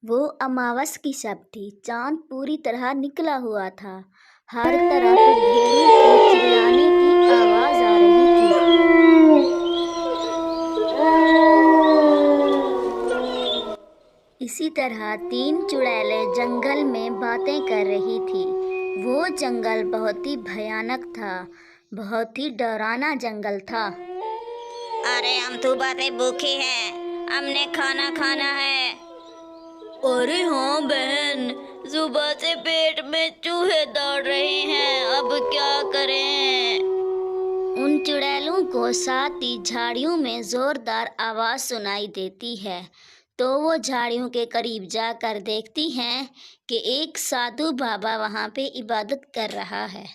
वो अमावस की शब थी। चाँद पूरी तरह निकला हुआ था। हर तरफ भेड़ों के चिल्लाने की आवाज़ आ रही थी। इसी तरह 3 चुड़ैलें जंगल में बातें कर रही थी। वो जंगल बहुत ही भयानक था, बहुत ही डरावना जंगल था। अरे हम तो बातें भूखे हैं, हमने खाना खाना है। अरे हाँ बहन, सुबह से पेट में चूहे दौड़ रहे हैं, अब क्या करें। उन चुड़ैलों को साथ ही झाड़ियों में जोरदार आवाज सुनाई देती है, तो वो झाड़ियों के करीब जाकर देखती हैं कि एक साधु बाबा वहाँ पे इबादत कर रहा है।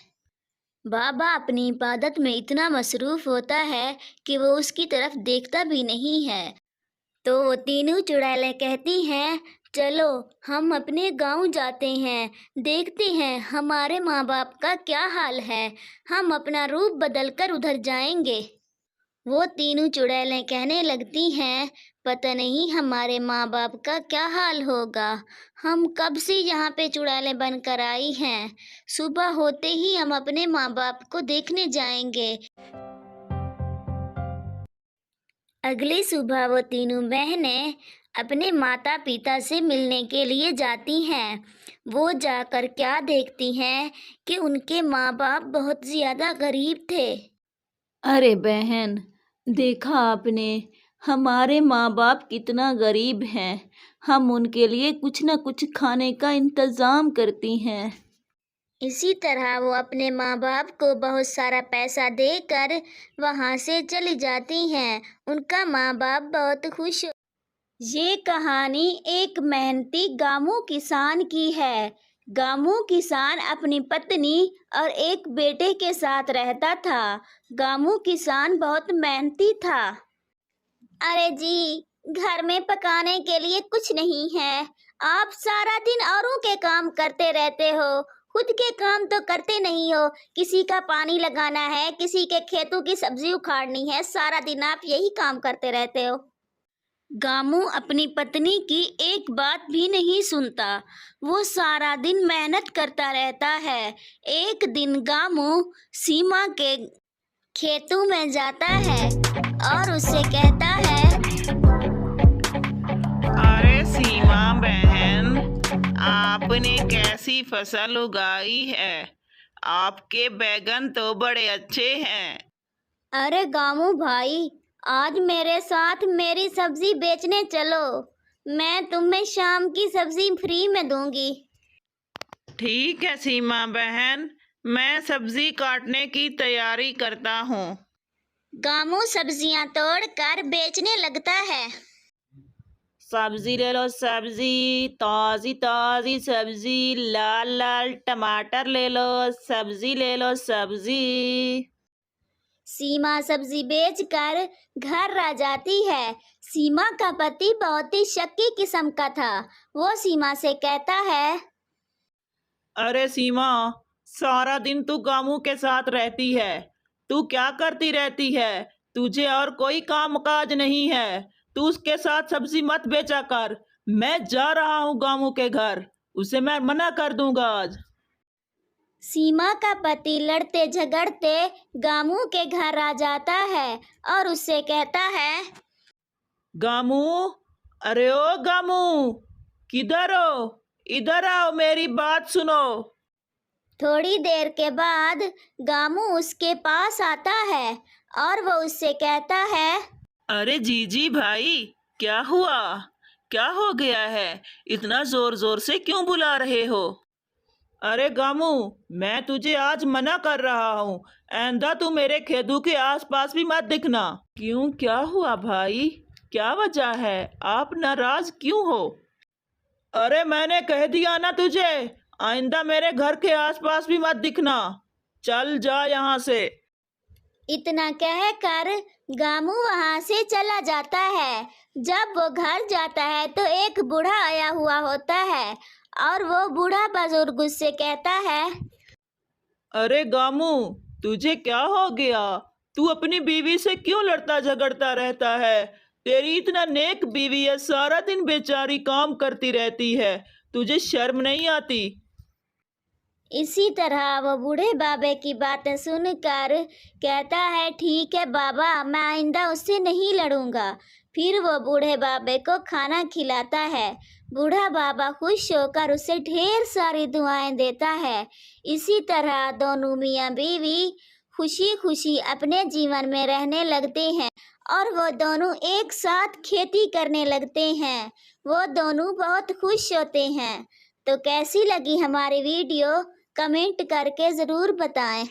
बाबा अपनी इबादत में इतना मसरूफ होता है कि वो उसकी तरफ देखता भी नहीं है। तो वो तीनों चुड़ैलें कहती हैं, चलो हम अपने गांव जाते हैं, देखते हैं हमारे माँ बाप का क्या हाल है, हम अपना रूप बदल कर उधर जाएंगे। वो तीनों चुड़ैलें कहने लगती हैं, पता नहीं हमारे माँ बाप का क्या हाल होगा, हम कब से यहाँ पे चुड़ैलें बनकर आई हैं, सुबह होते ही हम अपने माँ बाप को देखने जाएंगे। अगली सुबह वो तीनों बहनें अपने माता पिता से मिलने के लिए जाती हैं। वो जाकर क्या देखती हैं कि उनके माँ बाप बहुत ज़्यादा गरीब थे। अरे बहन, देखा आपने हमारे माँ बाप कितना गरीब हैं। हम उनके लिए कुछ न कुछ खाने का इंतज़ाम करती हैं। इसी तरह वो अपने माँ बाप को बहुत सारा पैसा देकर वहाँ से चली जाती हैं। उनका माँ बाप बहुत खुश। ये कहानी एक मेहनती गामू किसान की है। गामू किसान अपनी पत्नी और एक बेटे के साथ रहता था। गामू किसान बहुत मेहनती था। अरे जी, घर में पकाने के लिए कुछ नहीं है। आप सारा दिन औरों के काम करते रहते हो, खुद के काम तो करते नहीं हो। किसी का पानी लगाना है, किसी के खेतों की सब्जी उखाड़नी है, सारा दिन आप यही काम करते रहते हो। गामू अपनी पत्नी की एक बात भी नहीं सुनता। वो सारा दिन मेहनत करता रहता है। एक दिन गामू सीमा के खेतों में जाता है और उससे कहता है, अरे सीमा बहन, आपने कैसी फसल उगाई है। आपके बैगन तो बड़े अच्छे हैं। अरे गामू भाई, आज मेरे साथ मेरी सब्जी बेचने चलो, मैं तुम्हें शाम की सब्जी फ्री में दूंगी। ठीक है सीमा बहन, मैं सब्जी काटने की तैयारी करता हूँ। गामू सब्जियां तोड़कर बेचने लगता है। सब्जी ले लो सब्जी, ताज़ी ताज़ी सब्जी, लाल लाल टमाटर ले लो, सब्जी ले लो सब्जी। सीमा सब्जी बेचकर घर आ जाती है। सीमा का पति बहुत ही शक्की किस्म का था। वो सीमा से कहता है, अरे सीमा, सारा दिन तू गामू के साथ रहती है। तू क्या करती रहती है? तुझे और कोई काम काज नहीं है। तू उसके साथ सब्जी मत बेचा कर। मैं जा रहा हूँ गामू के घर, उसे मैं मना कर दूंगा आज। सीमा का पति लड़ते झगड़ते गामू के घर आ जाता है और उससे कहता है, गामू, अरे ओ गामू, किधर हो? इधर आओ, मेरी बात सुनो। थोड़ी देर के बाद गामू उसके पास आता है और वो उससे कहता है, अरे जीजी भाई, क्या हुआ? क्या हो गया है? इतना जोर जोर से क्यों बुला रहे हो? अरे गामू, मैं तुझे आज मना कर रहा हूँ। आइंदा तू मेरे खेतों के आसपास भी मत दिखना। क्यों, क्या हुआ भाई? क्या वजह है? आप नाराज क्यों हो? अरे मैंने कह दिया ना तुझे, आइंदा मेरे घर के आसपास भी मत दिखना। चल जा यहाँ से। इतना कहकर गामू वहां से चला जाता है। जब वो घर जाता है तो एक बूढ़ा आया हुआ होता है और वो बूढ़ा बुजुर्ग उससे कहता है, अरे गामू, तुझे क्या हो गया? तू अपनी बीवी से क्यों लड़ता झगड़ता रहता है? तेरी इतना नेक बीवी है, सारा दिन बेचारी काम करती रहती है, तुझे शर्म नहीं आती? इसी तरह वो बूढ़े बाबे की बातें सुनकर कहता है, ठीक है बाबा, मैं आइंदा उससे नहीं लड़ूंगा। फिर वो बूढ़े बाबे को खाना खिलाता है। बूढ़ा बाबा खुश होकर उसे ढेर सारी दुआएं देता है। इसी तरह दोनों मियाँ बीवी खुशी खुशी अपने जीवन में रहने लगते हैं और वो दोनों एक साथ खेती करने लगते हैं। वो दोनों बहुत खुश होते हैं। तो कैसी लगी हमारी वीडियो कमेंट करके ज़रूर बताएं।